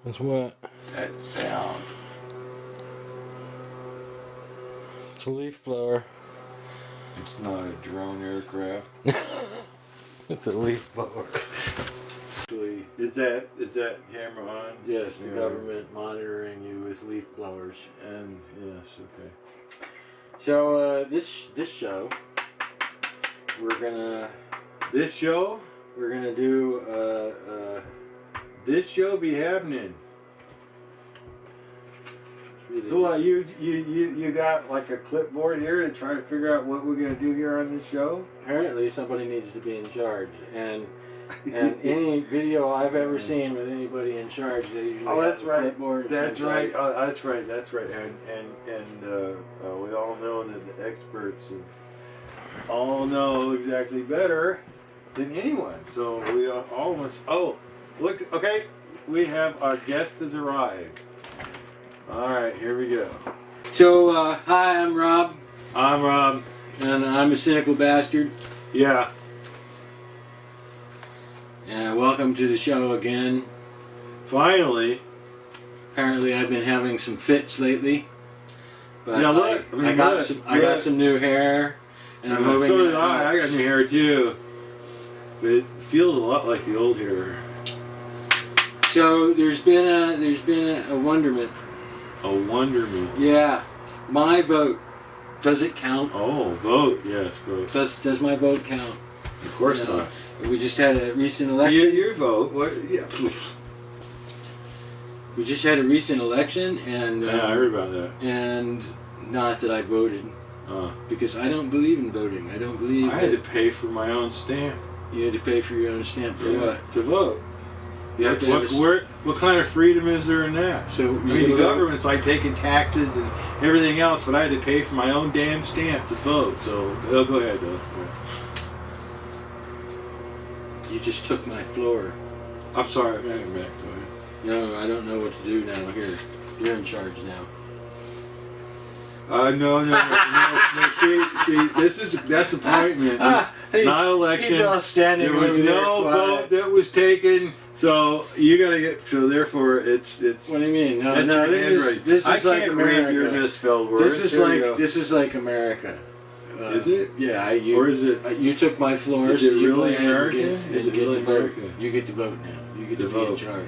It's what? That sound. It's a leaf blower. It's not a drone aircraft. It's a leaf blower. Is that camera on? Yes, the Yeah. government monitoring you with leaf blowers. And yes, okay. So this show, we're gonna do This show be happening. really So what, you got like a clipboard here to try to figure out what we're gonna do here on this show? apparently somebody needs to be in charge, and any video I've ever seen with anybody in charge, they usually Oh, that's have a right. clipboard. of That's some right. type. Oh, that's right. That's right. And we all know that the experts all know exactly better than anyone. So we are almost. Oh, look. Okay, we have our guest has arrived. All right, here we go. So hi, I'm Rob, I'm Rob. and I'm a cynical bastard. Yeah. And welcome to the show again. Finally. Apparently, I've been having some fits lately. But Yeah, look, I got some new hair, and I'm hoping. So did I. I got new hair too. But it feels a lot like the old hair. So there's been a wonderment. A wonderment. Yeah, my vote. Does it count? Oh, vote. Yes, vote. Does my vote count? Of course You know, not. We just had a recent election. Your vote. What? Yeah. We just had a recent election, and Yeah, I heard about that. and not that I voted, because I don't believe in voting. I don't believe. I had to that pay for my own stamp. you had to pay for your own stamp for what? To vote. You have to have What kind of freedom is there in that? So I mean, the government's like taking taxes and everything else, but I had to pay for my own damn stamp to vote. So, go ahead, though. You just took my floor. I'm sorry. I'm back. Go ahead. No, I don't know what to do now. Here, you're in charge now. No. See, that's appointment. Not election. He's all standing There was over there, no quiet. vote that was taken, so you gotta get. So therefore, it's. What do you mean? No, That's no. your This handwriting. is I like can't America. read your misspelled words. This is like America. Is it? Yeah. Or is it? You took my floor. Is so it you really go ahead and American? get- Is it and get really to vote. American? You get to vote now. You get To to be in vote. charge.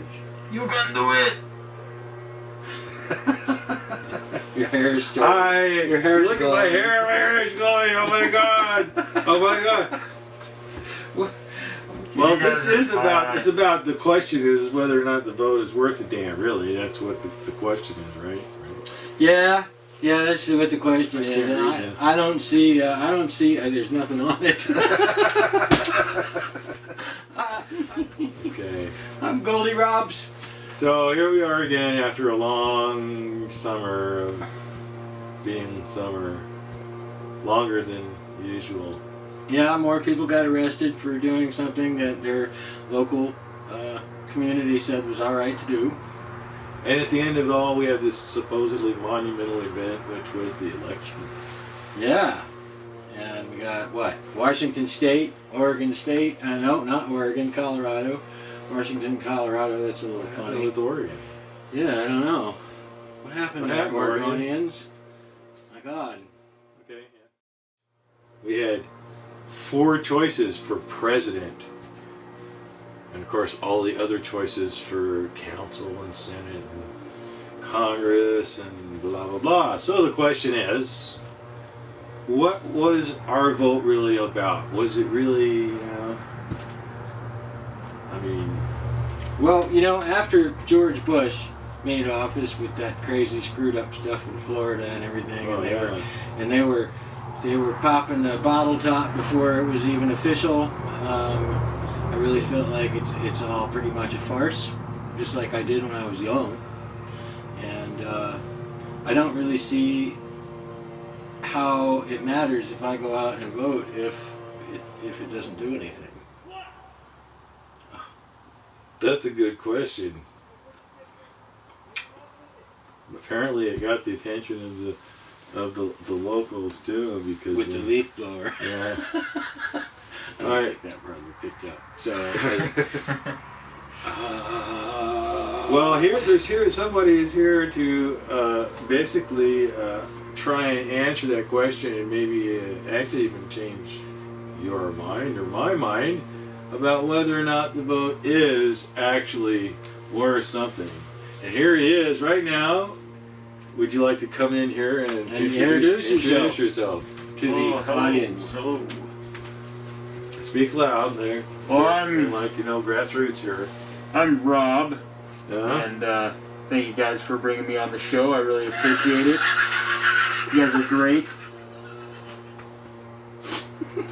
You can do it. Your hair is starting. Your hair is look glowing. at my hair. My hair is glowing. Oh my god. Oh my god. Well, this is about. It's about the question is whether or not the vote is worth a damn. Really, that's what the question is, right? Yeah. Yeah, that's what the question is. can't read And this. I don't see. There's nothing on it. Okay. I'm Goldie Robs. So here we are again after a long summer of being summer, longer than usual. Yeah, more people got arrested for doing something that their local community said was all right to do. And at the end of it all, we have this supposedly monumental event, which was the election. Yeah. And we got what? Washington State, Oregon State. No, not Oregon, Colorado. Washington, Colorado. That's a little funny. With Oregon. Yeah, I don't know. What happened to Oregon? Oregonians? My God. Okay. Yeah. We had 4 choices for president. And of course, all the other choices for council and senate and Congress and blah, blah, blah. So the question is, what was our vote really about? Was it really, I mean... Well, after George Bush made office with that crazy screwed up stuff in Florida and everything, and they were popping the bottle top before it was even official. I really felt like it's all pretty much a farce, just like I did when I was young. And I don't really see how it matters if I go out and vote if it doesn't do anything. That's a good question. Apparently, it got the attention of the locals too, because With the leaf blower. Yeah. I All right. think that probably picked up. So, Well, somebody is here to basically try and answer that question and maybe actually even change your mind or my mind about whether or not the vote is actually worth something. And here he is right now. Would you like to come in here and introduce yourself to the audience? Hello. Speak loud there. Well, I'm grassroots here. I'm Rob, Uh-huh. and thank you guys for bringing me on the show. I really appreciate it. You guys are great.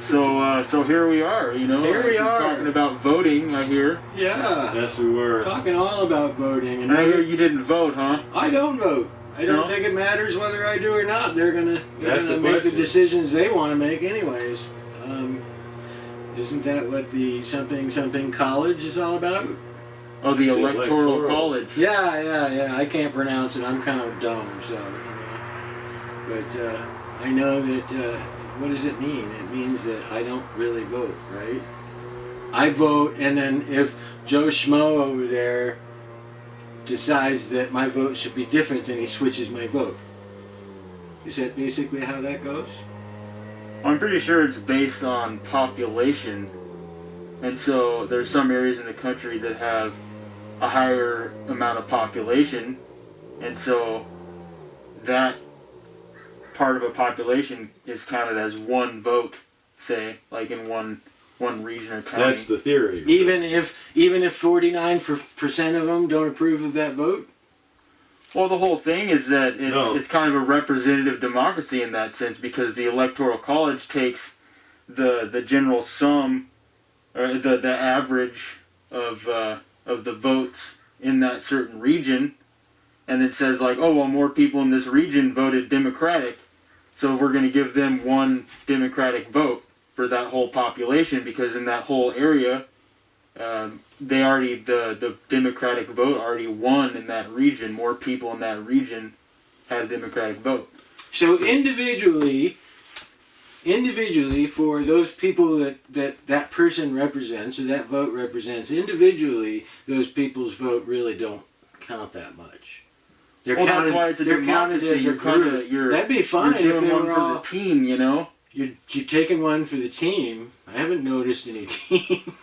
So here we are. Here we are talking about voting. I hear. Yeah. Yes, we were Talking all about voting, And I hear you didn't vote, huh? I don't vote. I don't No? think it matters whether I do or not. They're gonna That's the make the question. decisions they want to make, anyways. Isn't that what the something college is all about? Oh, the The electoral electoral. college. Yeah. I can't pronounce it. I'm kind of dumb, so. But I know that. What does it mean? It means that I don't really vote, right? I vote, and then if Joe Schmo over there decides that my vote should be different, then he switches my vote. Is that basically how that goes? I'm pretty sure it's based on population, and so there's some areas in the country that have a higher amount of population, and so that part of a population is counted as one vote, say, like in one region or county. That's the theory. Even if 49% of them don't approve of that vote? Well, the whole thing is that No. it's kind of a representative democracy in that sense, because the electoral college takes the general sum, or the average of the votes in that certain region, and it says like, oh well, more people in this region voted Democratic, so we're going to give them one Democratic vote for that whole population, because in that whole area, the Democratic vote already won in that region. More people in that region had a Democratic vote. So individually, for those people that person represents, or that vote represents, individually, those people's vote really don't count that much. They're Well, counted, that's why it's a they're democracy. counted as a You're group. you're That'd be fine you're if doing they one were for all. the team, You're taking one for the team. I haven't noticed any team.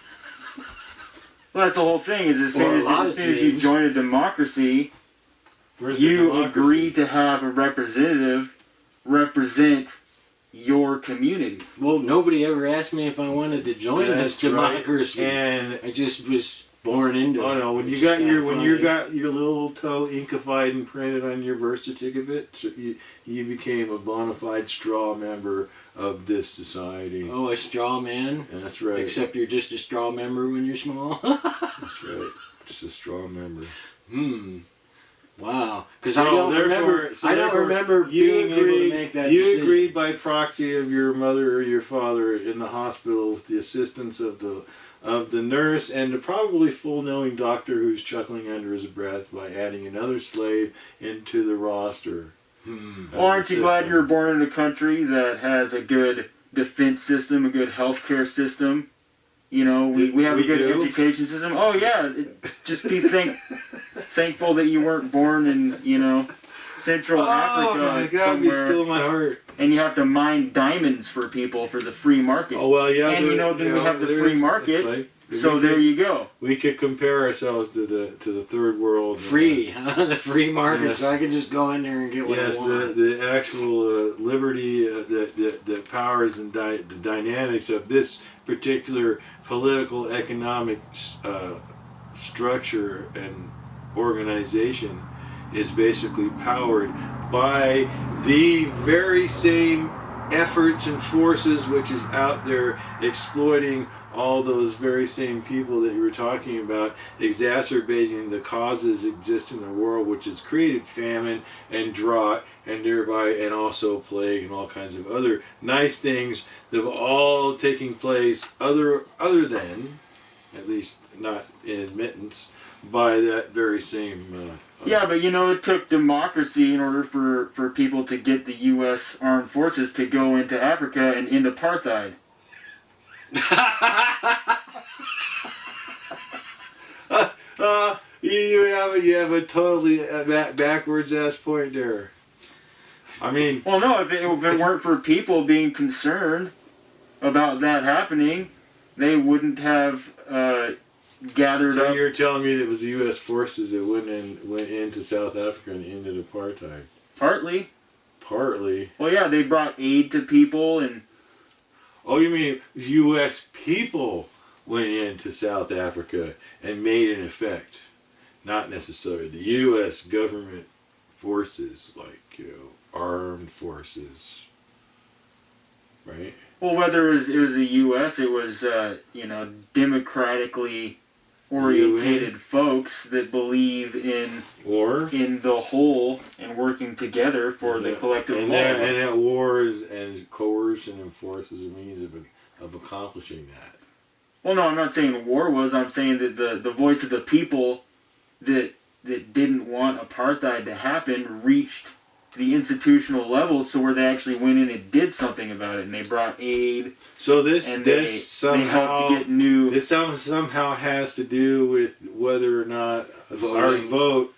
Well, that's the whole thing. Is as Or a soon lot as of you teams. join a democracy, Where's the you democracy? agree to have a representative represent your community. Well, nobody ever asked me if I wanted to join this That's right. democracy. And I just was born into it. oh no, when It's you got kinda your funny. little toe inkified and printed on your birth certificate, so you became a bona fide straw member of this society. Oh, a straw man? That's right. Except you're just a straw member when you're small? That's right. Just a straw member. Wow. Because So I don't therefore, remember you being able agreed, to make that You decision. agreed by proxy of your mother or your father in the hospital with the assistance of the nurse and the probably full-knowing doctor who's chuckling under his breath by adding another slave into the roster. Well, aren't you glad you were born in a country that has a good defense system, a good healthcare system? We have a We good do? education system. Oh yeah, just be thankful that you weren't born in Central Africa Oh my God, be somewhere, still my heart. and you have to mine diamonds for people for the free market. Oh well, yeah. And then we have the free market. So there you go. We could compare ourselves to the third world. Free, the free market, Yes. so I can just go in there and get what Yes, I want. the actual liberty that powers and the dynamics of this particular political economic structure and organization is basically powered by the very same efforts and forces which is out there exploiting all those very same people that you were talking about, exacerbating the causes exist in the world, which has created famine and drought and thereby and also plague and all kinds of other nice things that have all taken place other than, at least not in admittance, by that very same Yeah, but it took democracy in order for people to get the U.S. armed forces to go into Africa and end apartheid. You have a totally backwards ass point there. I mean, well, no, if it weren't for people being concerned about that happening, they wouldn't have gathered so up. you're telling me that it was the U.S. forces that went into South Africa and ended apartheid? Partly. Partly. Well, yeah, they brought aid to people and. Oh, you mean U.S. people went into South Africa and made an effect? Not necessarily the U.S. government forces, like, armed forces, right? Well, whether it was the U.S., it was, democratically orientated folks that believe in the whole and working together for the collective and law. And that war and coercion and force is a means of accomplishing that. Well, no, I'm not saying war was. I'm saying that the voice of the people that didn't want apartheid to happen reached the institutional level, so where they actually went in and did something about it, and they brought aid. So they helped to get new. This somehow has to do with whether or not our vote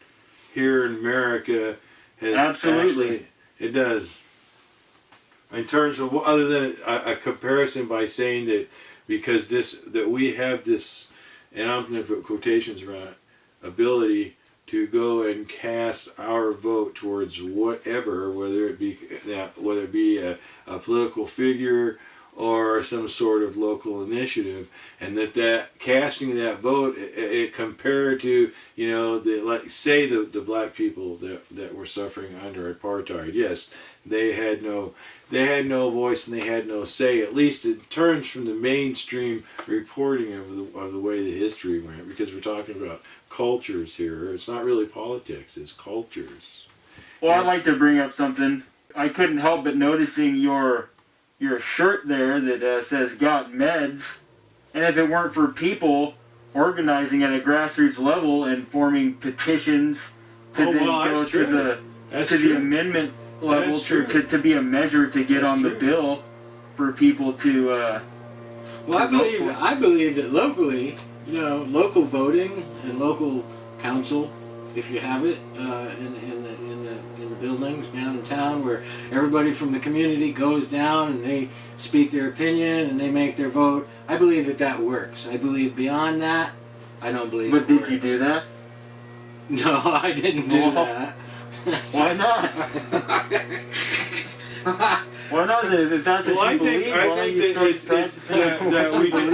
here in America has absolutely. It does. In terms of other than a comparison by saying that because that we have this, and I'm going to put quotations around it, ability to go and cast our vote towards whatever, whether it be a political figure or some sort of local initiative, and that casting that vote, it compared to the black people that were suffering under apartheid. Yes, they had no voice and they had no say, at least in terms from the mainstream reporting of the way the history went, because we're talking about cultures here. It's not really politics, it's cultures. Well, I'd like to bring up something. I couldn't help but noticing your shirt there that says "Got Meds," and if it weren't for people organizing at a grassroots level and forming petitions to go to the amendment level to be a measure to get on the bill for people to. Well, I believe that locally, local voting and local council, if you have it, in the buildings down in town, where everybody from the community goes down and they speak their opinion and they make their vote. I believe that works. I believe beyond that, I don't believe. But did you do that? No, I didn't do that. Why not? Why not? If that's what you believe, I think that we can,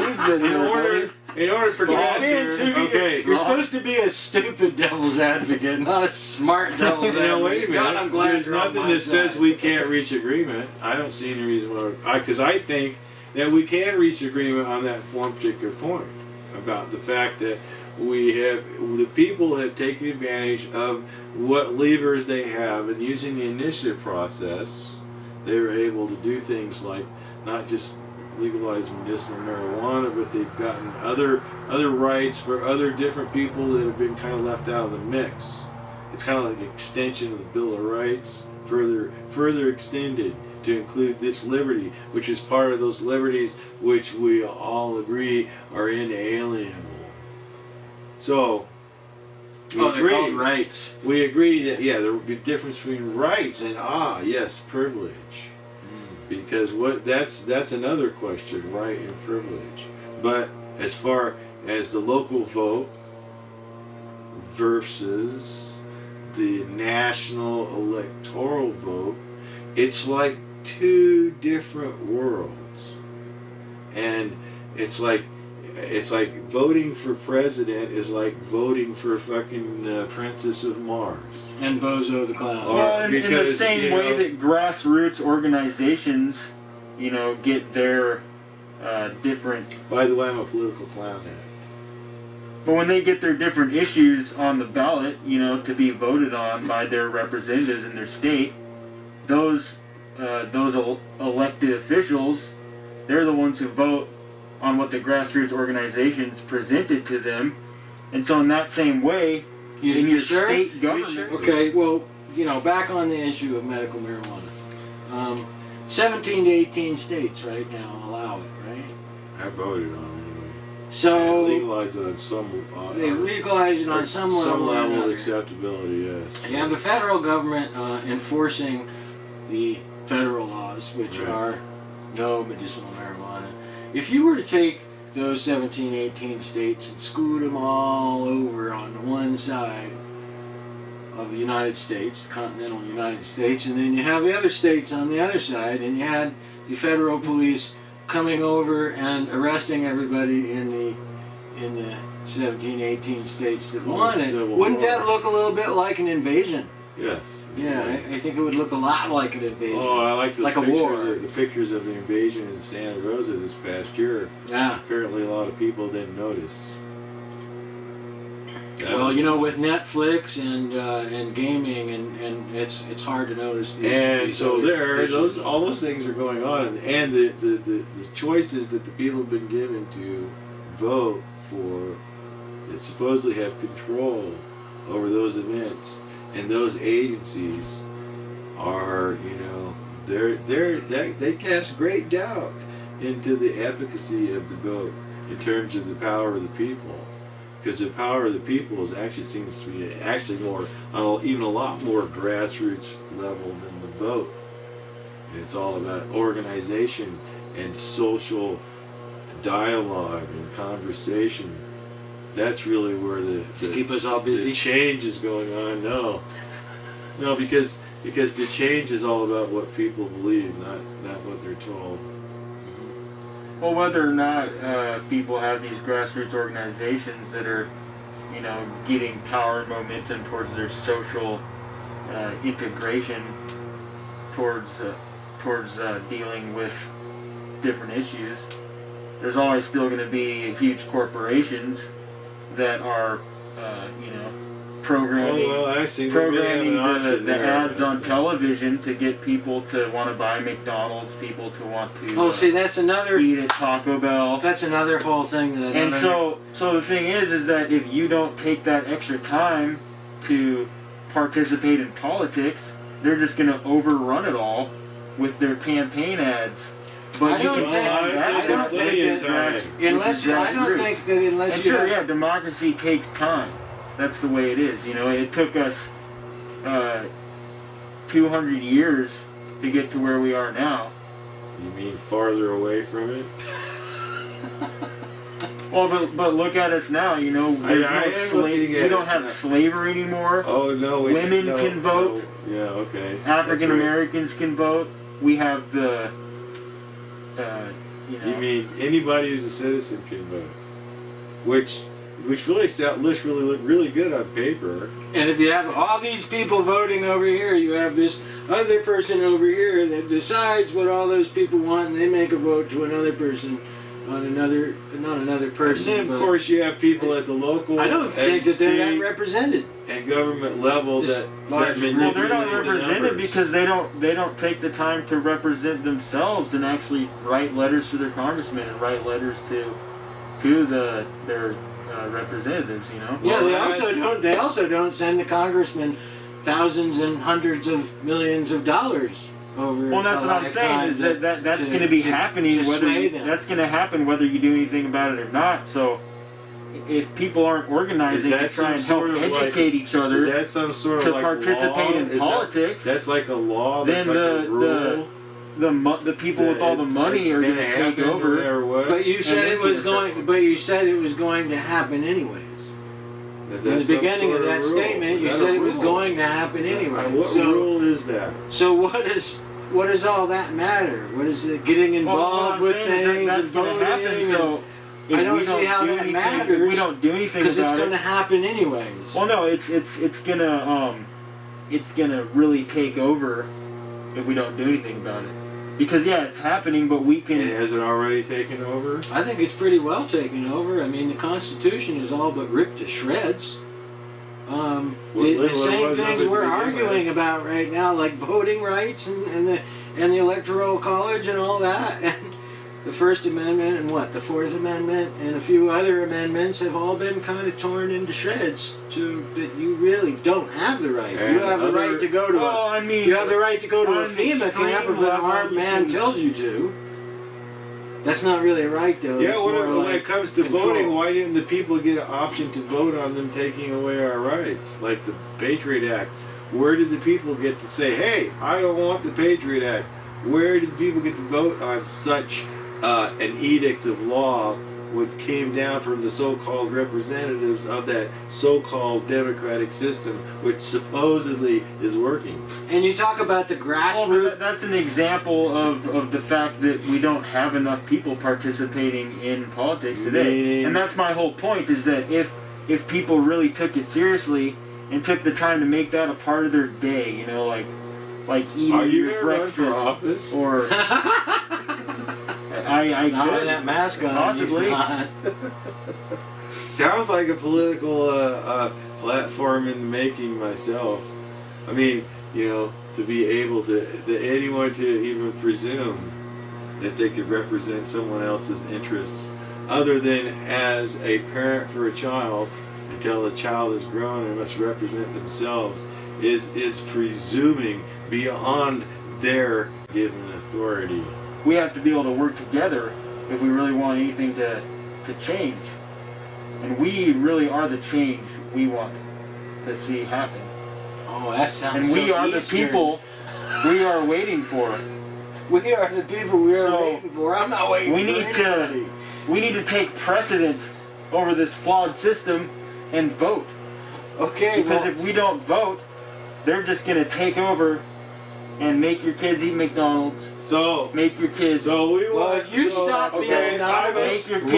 in order for you're supposed to be a stupid devil's advocate, not a smart devil's advocate. Wait a minute. God, I'm glad there's nothing that says we can't reach agreement. I don't see any reason why. Because I think that we can reach agreement on that one particular point about the fact that the people have taken advantage of what levers they have, and using the initiative process, they were able to do things like not just legalize medicinal marijuana, but they've gotten other rights for other different people that have been kind of left out of the mix. It's kind of like an extension of the Bill of Rights, further extended to include this liberty, which is part of those liberties which we all agree are inalienable. So, they're called rights. We agree that there would be a difference between rights and privilege. Because that's another question, right and privilege. But as far as the local vote versus the national electoral vote, it's like two different worlds. And it's like voting for president is like voting for fucking Princess of Mars. And Bozo the Clown. Well, in the same way that grassroots organizations, get their different... By the way, I'm a political clown now. But when they get their different issues on the ballot, to be voted on by their representatives in their state, those elected officials, they're the ones who vote on what the grassroots organizations presented to them. And so in that same way, in your state government... Sure? Okay, well, back on the issue of medical marijuana. 17 to 18 states right now allow it, right? I voted on it anyway. So legalize it on some. they legalize it on some level. Some or level of another. acceptability. Yes. You have the federal government enforcing the federal laws, which Right. are no medicinal marijuana. If you were to take those 17, 18 states and scoot them all over on one side of the United States, the continental United States, and then you have the other states on the other side, and you had the federal police coming over and arresting everybody in the 17, 18 states that want it, wouldn't that look a little bit like an invasion? Yes. Yeah, I think it would look a lot like an invasion. Oh, I like those Like a pictures. war. The pictures of the invasion in Santa Rosa this past year. Yeah. Apparently, a lot of people didn't notice. Well, you know, with Netflix and gaming and it's hard to notice. These so other issues. all those things are going on, and the choices that the people have been given to vote for that supposedly have control over those events, and those agencies are, you know, they cast great doubt into the efficacy of the vote in terms of the power of the people. Because the power of the people seems to be actually more, even a lot more grassroots level than the vote. And it's all about organization and social dialogue and conversation. That's really where to keep us all busy. the change is going on. No, because the change is all about what people believe, not what they're told. Well, whether or not people have these grassroots organizations that are, you know, getting power and momentum towards their social integration, towards dealing with different issues, there's always still going to be huge corporations that are, you know, programming the ads on television to get people to want to buy McDonald's, people to want to see, that's another eat at Taco Bell. That's another whole thing. And so the thing is that if you don't take that extra time to participate in politics, they're just going to overrun it all with their campaign ads. But I don't think that unless you sure, yeah, democracy takes time. That's the way it is. You know, it took us 200 years to get to where we are now. You mean farther away from it? Well, but look at us now. You know, we don't have slavery anymore. Oh no, women can vote. No. Yeah, okay. African Americans can vote. We have the. You know. You mean anybody who's a citizen can vote, which really look really good on paper. And if you have all these people voting over here, you have this other person over here that decides what all those people want, and they make a vote to another person on not another person. And then of course you have people at the local. I don't think that they're that represented. And government level that manipulate they're not represented because they don't take the time to represent themselves and actually write letters to their congressmen and write letters to their representatives, you know. Yeah, they also don't send the congressmen thousands and hundreds of millions of dollars over. Well, that's what I'm saying is that's going to be happening that's going to happen whether you do anything about it or not. So if people aren't organizing to try and help educate each other to participate in politics, that's like a law. Then the people with all the money are going to take over. But you said it was going. But you said it was going to happen anyways. In the beginning of that statement, you said it was going to happen anyway. What rule is that? So what does all that matter? What is it? Getting involved with things and voting? So I don't see how that matters. If we don't do anything because about it's going to happen anyways. Well, no, it's gonna really take over if we don't do anything about it. Because yeah, it's happening, but we can. And has it already taken over? I think it's pretty well taken over. I mean, the Constitution is all but ripped to shreds. The same things we're arguing about right now, like voting rights and the Electoral College and all that, and the First Amendment and the Fourth Amendment and a few other amendments have all been kind of torn into shreds. That you really don't have the right. And you have the right to go to you have the right to go to a FEMA camp if an armed man tells you to. That's not really right, though. Yeah, It's when more like it comes to control. voting, why didn't the people get an option to vote on them taking away our rights? Like the Patriot Act. Where did the people get to say, hey, I don't want the Patriot Act? Where did the people get to vote on such an edict of law which came down from the so-called representatives of that so-called democratic system, which supposedly is working? And you talk about the grassroots. Well, that's an example of the fact that we don't have enough people participating in politics today. And that's my whole point, is that if people really took it seriously and took the time to make that a part of their day, you know, like eating Are you your gonna run breakfast, for office? or I Not could with that mask on. possibly. Sounds like a political platform in the making myself. I mean, you know, to be able to anyone to even presume that they could represent someone else's interests other than as a parent for a child until the child is grown and must represent themselves is presuming beyond their given authority. We have to be able to work together if we really want anything to change. And we really are the change we want to see happen. Oh, that sounds And we so are the Eastern. people we are waiting for. We are the people we are So, waiting for. I'm not waiting we for need anybody. we need to take precedence over this flawed system and vote. Okay, Because well, if we don't vote, they're just going to take over and make your kids eat McDonald's. So Make your kids. So we Well, want. if you stop being anonymous, Make your kids-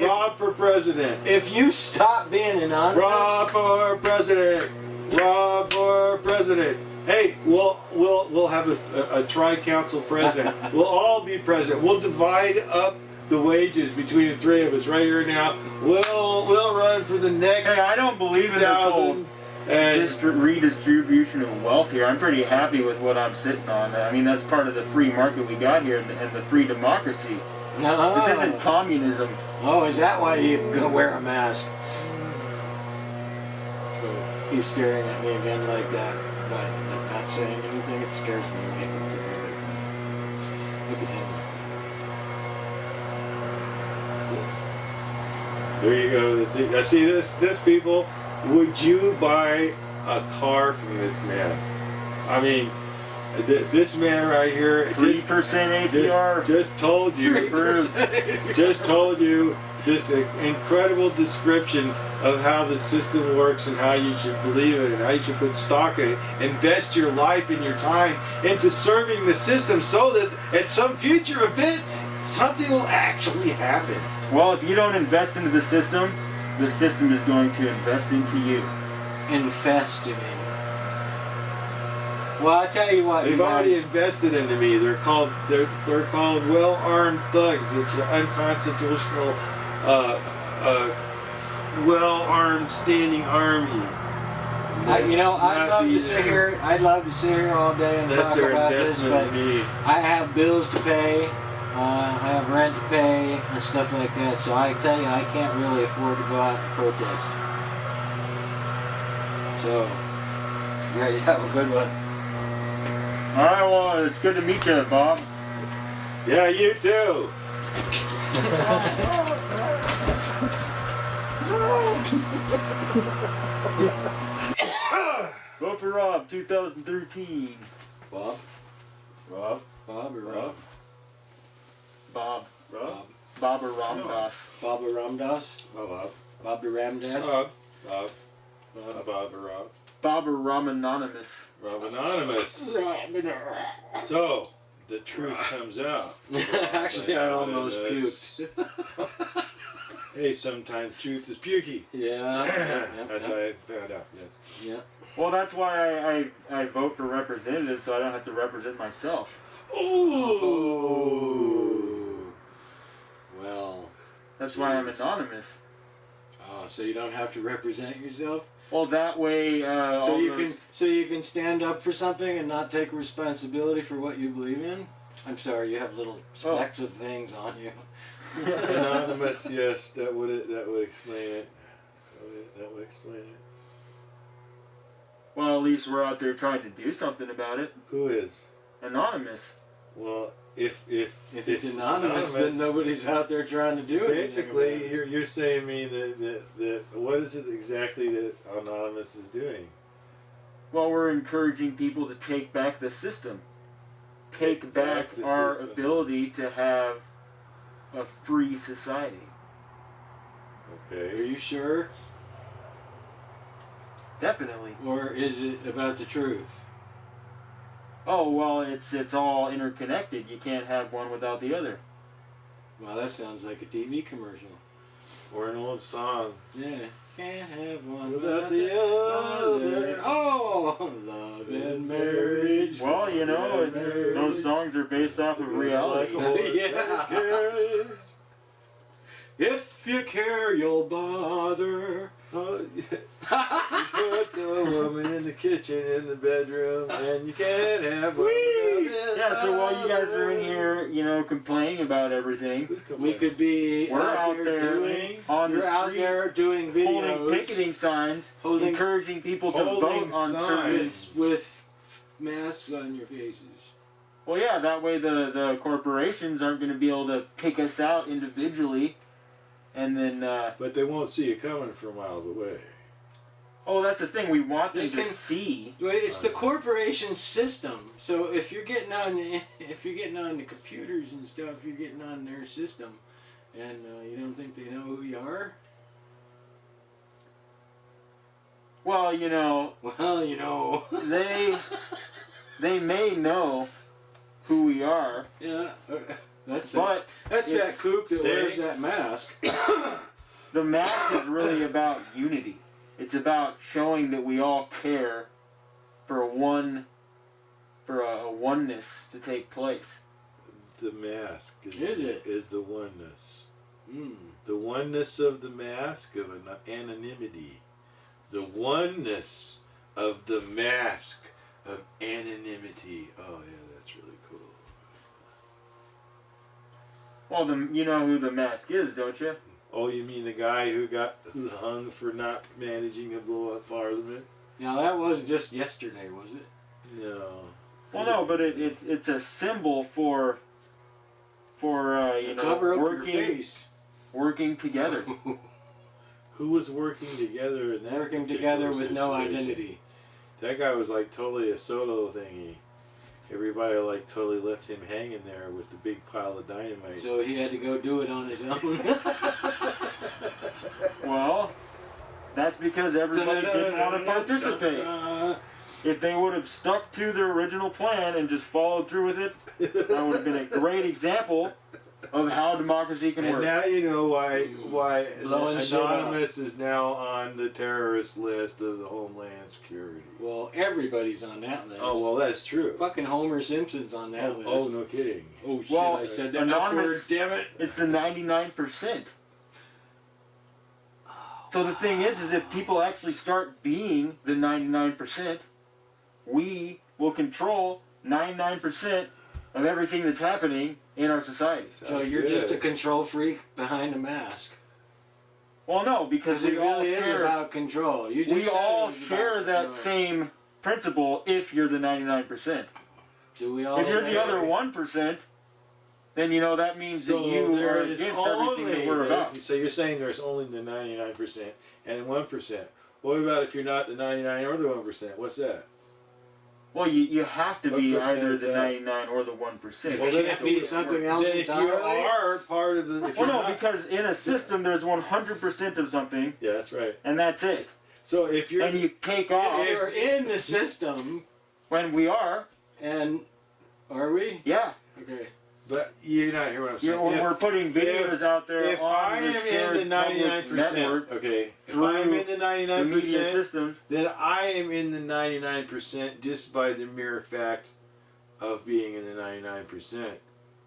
Rob for president. if you stop being anonymous, Rob for president. Rob for president. Hey, we'll have a tri-council president. We'll all be president. We'll divide up the wages between the three of us right here now. We'll run for the next Hey, I don't believe in this whole 2000 and redistribution of wealth here. I'm pretty happy with what I'm sitting on. I mean, that's part of the free market we got here and the free democracy. no. This isn't communism. Oh, is that why you're gonna wear a mask? He's staring at me again like that, but like not saying anything. It scares me when he looks at me like that. Look at him. there you go. Now see this people. Would you buy a car from this man? I mean, this man right here. 3% APR. Just told you. 3%. Just told you this incredible description of how the system works and how you should believe it and how you should put stock in it. Invest your life and your time into serving the system so that at some future event, something will actually happen. Well, if you don't invest into the system is going to invest into you. Infest in me. Well, I tell you what, They've you already guys, invested into me. They're called well-armed thugs. It's an unconstitutional, well-armed standing army. I'd love to sit here all day and That's talk their about this, investment but in me. I have bills to pay. I have rent to pay and stuff like that. So I tell you, I can't really afford to go out and protest. So, you guys have a good one. All right, well, it's good to meet you, Bob. Yeah, you too. Vote for Rob, 2013. Bob? Rob? Bob or Rob? Bob. Rob? Bob or Ramdas. Bob or Ramdas? Bob. Bob or Ramdas? Rob. Rob. Bob or Rob. Bob or Ram Anonymous. Rob Anonymous. So, the truth comes out. Actually, I almost puked. Hey, sometimes truth is pukey. Yeah. That's how I found out, yes. Yeah. Well, that's why I vote for representatives, so I don't have to represent myself. Ooh. Well. That's why I'm anonymous. Oh, so you don't have to represent yourself? Well, that way, So you can stand up for something and not take responsibility for what you believe in? I'm sorry, you have little specks of things on you. Anonymous, yes, that would explain it. That would explain it. Well, at least we're out there trying to do something about it. Who is? Anonymous. Well, if it's anonymous, then nobody's out there trying to do it. Basically, you're saying me that what is it exactly that anonymous is doing? Well, we're encouraging people to take back the system. Take back the our system. ability to have a free society. Are Okay. you sure? Definitely. Or is it about the truth? Oh, well, it's all interconnected. You can't have one without the other. Well, that sounds like a TV commercial. Or an old song. Yeah. Can't have one Without without the the other. other. Oh, love and marriage. Well, you know, love and marriage. those songs are based off of reality. Like a horse Yeah. and a carriage. If you care, you'll bother. Oh, yeah. You put the woman in the kitchen, in the bedroom, and you can't have one. Yeah, so while you guys are in here, you know, complaining about everything, We could be we're out there doing. on You're the out street there doing videos, holding picketing signs, Holding- encouraging people to holding vote on certain... signs. with masks on your faces. Well, yeah, that way the corporations aren't going to be able to pick us out individually, and then... But they won't see you coming from miles away. oh, that's the thing. We want They them to can- see. It's the corporation system. So if you're getting on the computers and stuff, you're getting on their system, and you don't think they know who you are. Well, you know, Well, you know. they may know who we are, Yeah. That's but that it's- kook that they- wears that mask. the mask is really about unity. It's about showing that we all care for a oneness to take place. The mask Is it? is the oneness. Mm. The oneness of the mask of anonymity. The oneness of the mask of anonymity. Oh yeah, that's really cool. Well, you know who the mask is, don't you? Oh, you mean the guy who hung for not managing to blow up Parliament? Now that wasn't just yesterday, was it? No. Well, no, but it's a symbol for you know, Cover up your face. working together. Who was working together in that? Working particular together with no situation? identity. That guy was like totally a solo thingy. Everybody like totally left him hanging there with the big pile of dynamite. So he had to go do it on his own. Well, that's because everybody didn't want to participate. If they would have stuck to their original plan and just followed through with it, that would have been a great example of how democracy can And work. now you know why Blowing shit up. Anonymous is now on the terrorist list of the Homeland Security. Well, everybody's on that list. Oh well, that's true. Fucking Homer Simpson's on that list. Oh, no kidding. Oh shit! Well, I said that Anonymous- F word, damn it. It's the 99%. So the thing is if people actually start being the 99%, we will control 99% of everything that's happening in our society. So Sounds you're just a good. control freak behind a mask. Well, no, because Because it we all really is share, about control. You just we said all it was share about that control. same principle if you're the 99%. Do we all? If you're share the other it? 1%, then you know that means that you are against everything that we're about. So you're saying there's only the 99% and 1%. What about if you're not the 99 or the 1%? What's that? Well, you have to What be percent either is the that? 99 or the 1%. Well, then can't if be you- something else Then if you entirely. are part of the, if Well, you're no, not, because in a system there's 100% of something, yeah, that's right. and that's it. So if you're And you take off If you're in the system, when we are, and are we? yeah. Okay. but you're not hearing what I'm saying. We're putting videos out there If on I the am shared in the public 99%, network okay, if through I'm in the the media 99%, systems. then I am in the 99% just by the mere fact of being in the 99%,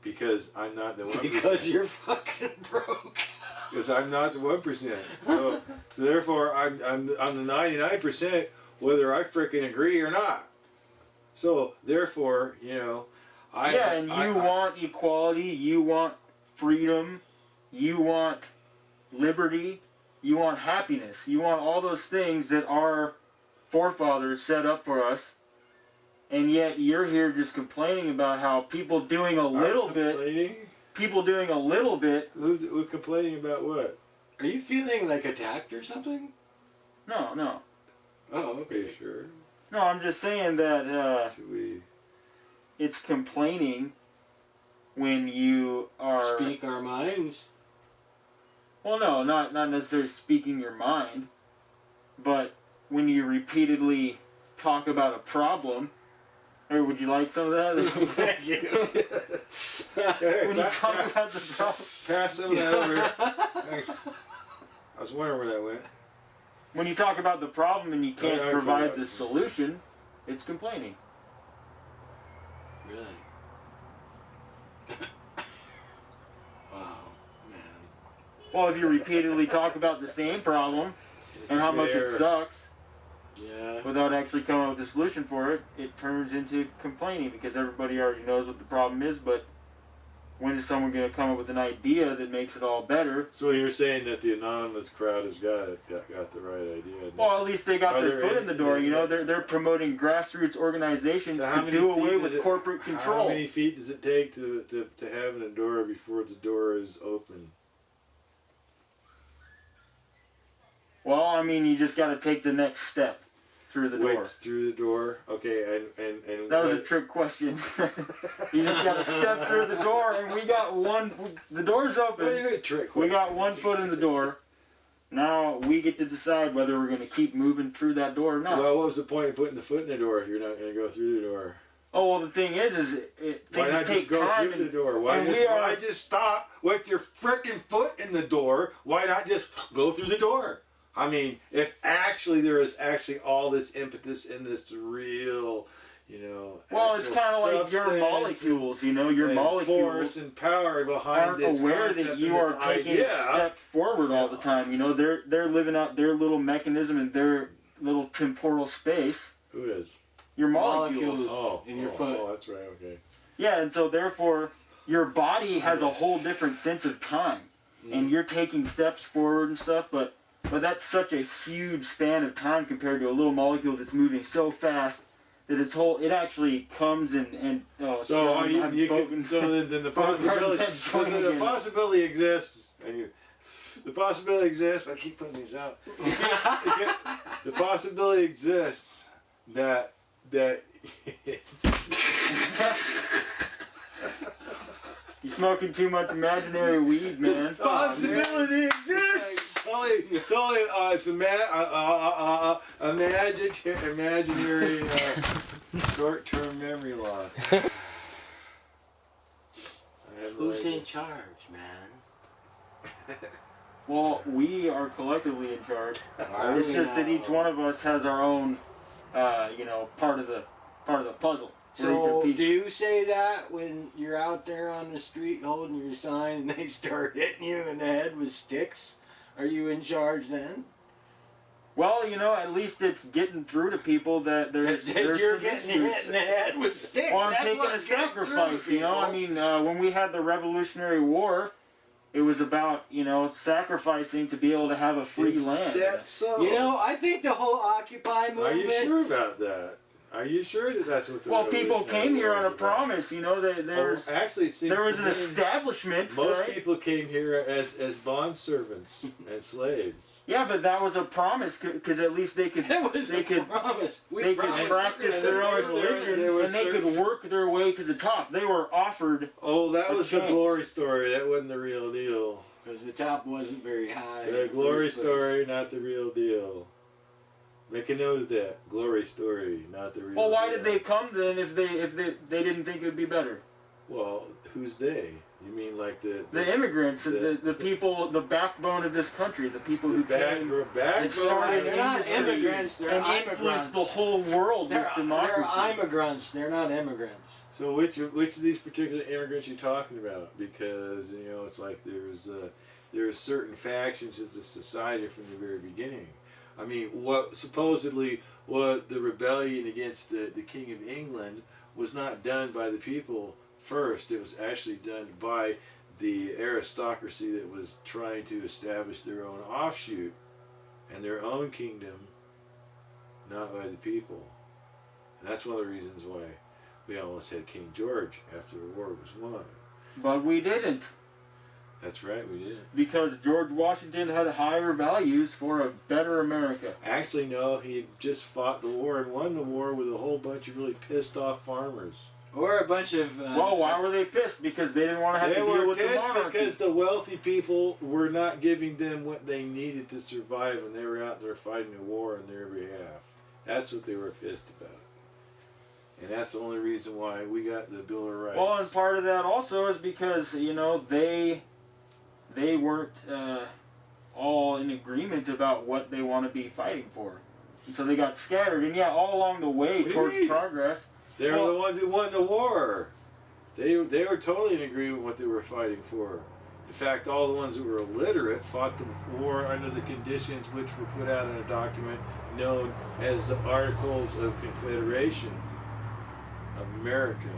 because I'm not the 1%. Because you're fucking broke. Because I'm not the 1%. So therefore, I'm the 99%, whether I frickin' agree or not. So therefore, you know, And you want equality, you want freedom, you want liberty, you want happiness, you want all those things that our forefathers set up for us. and yet you're here just complaining about how people doing a little bit. Who's complaining about what? Are you feeling like attacked or something? No. Oh, Are okay. you sure? No, I'm just saying that Should we it's complaining when you are... Speak our minds. Well, no, not necessarily speaking your mind, but when you repeatedly talk about a problem... Or would you like some of that? Thank you. When you talk about the problem... pass some of that over? I was wondering where that went. When you talk about the problem and you can't I provide forgot. the solution, it's complaining. Really? Wow, man. Well, if you repeatedly talk about the same problem and how much it sucks Yeah. without actually coming up with a solution for it, it turns into complaining because everybody already knows what the problem is, but when is someone going to come up with an idea that makes it all better? So you're saying that the anonymous crowd has got the right idea? Well, at least they got Are their there foot in the door. You know, they're promoting grassroots organizations So how to many do feet away does with it- corporate control. How many feet does it take to have an door before the door is open? Well, I mean, you just got to take the next step through the door. Wait, through the door. Okay, and That was a trick question. You just got to step through the door, and we got one. The door's What do you open. mean trick? We got 1 foot in the door. Now we get to decide whether we're going to keep moving through that door or not. Well, what was the point of putting the foot in the door if you're not going to go through the door? Oh, well, the thing is Why things not take just go time. through the door? Why and we are- why just stop with your frickin' foot in the door? Why not just go through the door? I mean, if actually there is actually all this impetus in this real, Well, it's kind of like your molecules. You know, your and molecules force and power behind aren't this aware concept that and you this are taking idea. a step forward all the time. You know, they're living out their little mechanism in their little temporal space. Who is? Your molecules. Molecules. In your foot. Oh, that's right. Okay. Yeah, and so therefore, your body has a whole different sense of time, and you're taking steps forward and stuff. But that's such a huge span of time compared to a little molecule that's moving so fast that it actually comes and So sorry, you I'm can, bogan. then the possibility exists, and the possibility exists. I keep putting these out. The possibility exists that You're smoking too much imaginary weed, man. possibility exists. Totally, it's imaginary short-term memory loss. Who's in charge, man? Well, we are collectively in charge. I It's don't just that know. each one of us has our own, part of the puzzle. We're each a So, piece. do you say that when you're out there on the street holding your sign and they start hitting you in the head with sticks? Are you in charge then? Well, at least it's getting through to people that there's You're some getting issues. hit in the head with sticks. Well, I'm That's taking a what's getting sacrifice, through to I people. mean, when we had the Revolutionary War, it was about, sacrificing to be able to have a free land. That's so. I think the whole Occupy movement. Are you sure about that? Are you sure that that's what the Well, people Revolutionary came here War on is a about? promise, there's Actually, it seems there was to an me establishment, most right? people came here as bond servants and slaves. Yeah, but that was a promise because at least they could That was a promise. they could promised practice we're their gonna own do this. religion there was and they could certain- work their way to the top. They were offered. Oh, that A was the chance. glory story. That wasn't the real deal. Because the top wasn't very high. The in the glory first place. story, not the real deal. Make a note of that. Glory story, not the real Well, why deal. did they come then if they didn't think it would be better? Well, who's they? You mean like the The immigrants, the- the people, the backbone of this country, the people the who came backbone? started They're not industry immigrants, they're and immigrants. influenced the whole world They're with democracy. immigrants. They're not immigrants. So which of these particular immigrants you talking about? Because it's like there's certain factions of the society from the very beginning. I mean, what supposedly was the rebellion against the King of England was not done by the people first. It was actually done by the aristocracy that was trying to establish their own offshoot and their own kingdom, not by the people. And that's one of the reasons why we almost had King George after the war was won. But we didn't. That's right, we did. Because George Washington had higher values for a better America. Actually, no, he just fought the war and won the war with a whole bunch of really pissed off farmers. Or a bunch of... well, why were they pissed? Because they didn't want to have to deal with the monarchy. They were pissed because the wealthy people were not giving them what they needed to survive when they were out there fighting a war on their behalf. That's what they were pissed about. And that's the only reason why we got the Bill of Rights. Well, and part of that also is because, you know, they weren't all in agreement about what they want to be fighting for. And so they got scattered. And yeah, all along the way towards progress... They were the ones who won the war. They were totally in agreement with what they were fighting for. In fact, all the ones who were illiterate fought the war under the conditions which were put out in a document known as the Articles of Confederation of America,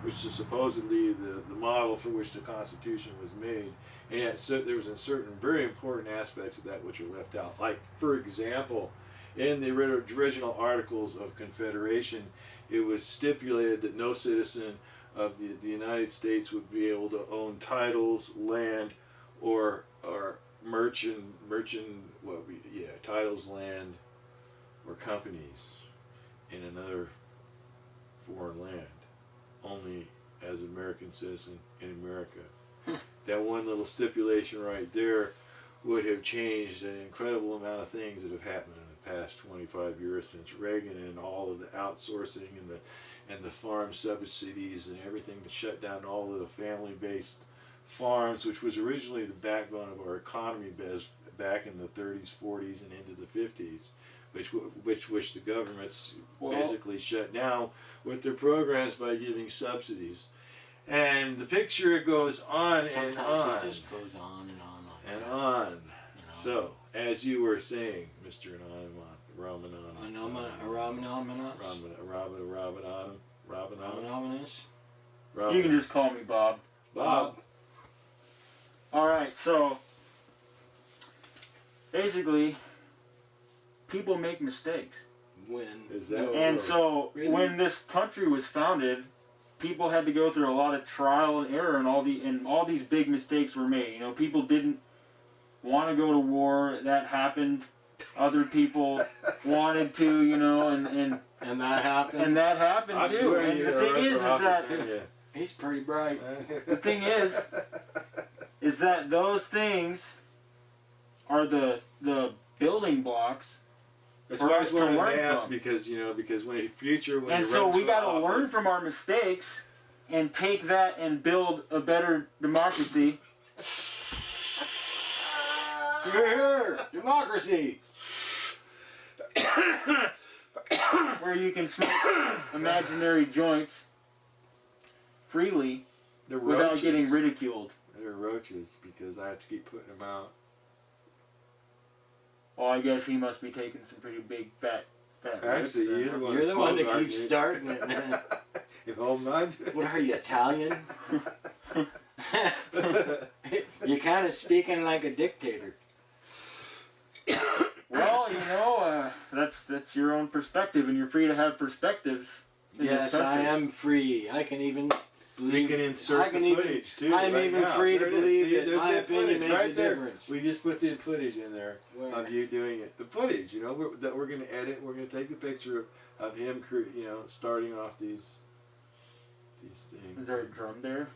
which is supposedly the model for which the Constitution was made. And yet, so there was certain very important aspects of that which are left out. Like, for example, in the original Articles of Confederation, it was stipulated that no citizen of the United States would be able to own titles, land, or titles, land, or companies in another foreign land, only as an American citizen in America. That one little stipulation right there would have changed an incredible amount of things that have happened in the past 25 years since Reagan, and all of the outsourcing and the farm subsidies and everything that shut down all of the family-based farms, which was originally the backbone of our economy back in the 30s, 40s, and into the 50s, which the governments basically shut down with their programs by giving subsidies. And the picture goes on and on. It just goes on and on. And on. You know. So, as you were saying, Mr. Anonymous. You can just call me Bob. Bob. Alright, so basically, people make mistakes. When? Is that and so, really? When this country was founded, people had to go through a lot of trial and error, and all these big mistakes were made. You know, people didn't want to go to war. That happened. Other people wanted to, you know, and that happened. And that happened I too. swear And the thing is that he's pretty bright. the thing is that those things are the building blocks. That's why I was wearing a mask, because when in future when and so we got to learn from our mistakes and take that and build a better democracy. Here, democracy. Where you can smoke imaginary joints freely without getting ridiculed. They're roaches because I have to keep putting them out. Well, I guess he must be taking some pretty big fat Actually, you're the one that keeps starting it, man. What are you, Italian? You're kind of speaking like a dictator. Well, you know, that's your own perspective, and you're free to have perspectives. Yes, I am free. I can even believe. We can insert the footage too. I'm even free to believe that my opinion makes a difference. We just put the footage in there of you doing it. The footage, you know, that we're going to edit. We're going to take the picture of him, you know, starting off these things. Is there a drum there?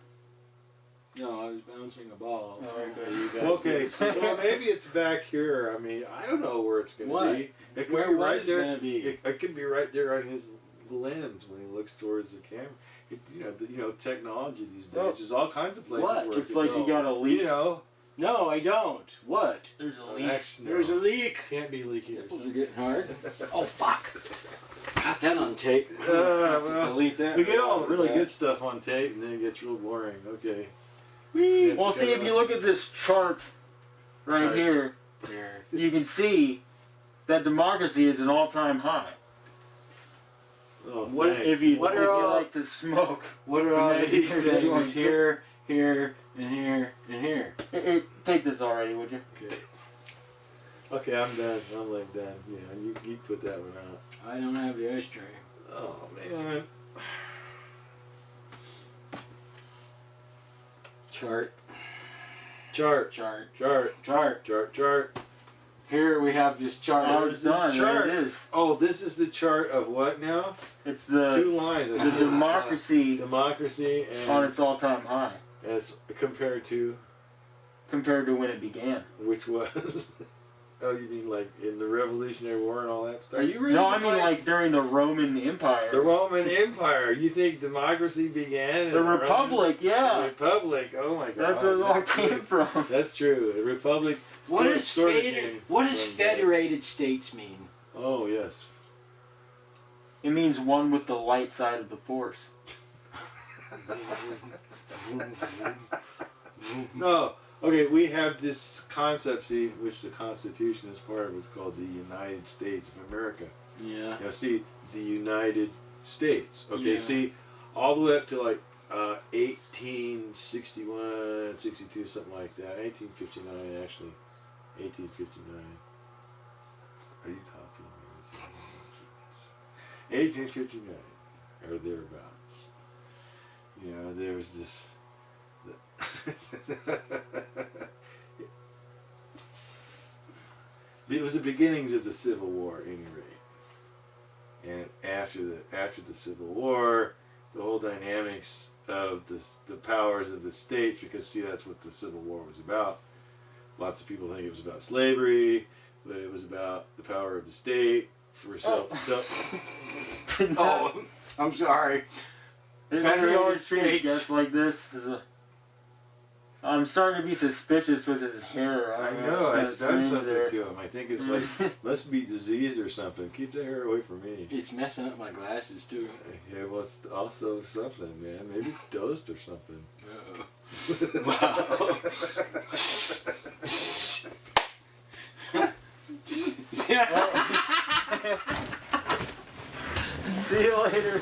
No, I was bouncing a ball. Oh, okay. You guys Okay, so well, maybe it's back here. I mean, I don't know where it's going to be. It could be right there. Going to be? It could be right there on his lens when he looks towards the camera. You know, technology these days. There's all kinds of places where it's like you got a leak. You know. No, I don't. What? There's a leak. Actually, There's a leak. Can't be leaking. Nipples are getting hard. Oh, fuck. Got that on tape. Well, delete that. We get all the really good stuff on tape, and then it gets real boring. Okay. Well, see, if you look at this chart right here, you can see that democracy is an all-time high. Oh, if you like to smoke. What are all these things here, here, and here, and here? Hey, take this already, would you? Okay, I'm done. I'm like done. Yeah, you put that one out. I don't have the ashtray. Oh, Chart. Chart. Here we have this chart. Oh, it's done. chart. There it is. Oh, this is the chart of what now? It's the 2 lines. the democracy Democracy and on its all-time high as compared to compared to when it began. which was. Oh, you mean like in the Revolutionary War and all that stuff? Are you ready? No, to I mean fight? like during the Roman Empire. The Roman Empire. You think democracy began? The Republic, The yeah. Republic. Oh my God. That's where it all true. came from. That's true. The Republic. What does sorta feder- came What does from federated states mean? Oh yes. It means one with the light side of the force. No. Okay, we have this concept, see, which the Constitution is part of. It's called the United States of America. Yeah. Now, see, the United States. Okay, Yeah. see, all the way up to like 1861, 62, something like that. 1859, actually. 1859. Are you copying me? 1859, or thereabouts. You know, there was this. It was the beginnings of the Civil War, at any rate. And after the Civil War, the whole dynamics of the powers of the states, because see, that's what the Civil War was about. Lots of people think it was about slavery, but it was about the power of the state for Oh, I'm sorry. Federated States. Just like this is a. I'm starting to be suspicious with his hair. I don't know, it's it's kinda done strange something there. to him. I think it's like, must be disease or something. Keep the hair away from me. It's messing up my glasses too. Yeah, well, it's also something, man. Maybe it's dosed or something. Wow. See you later.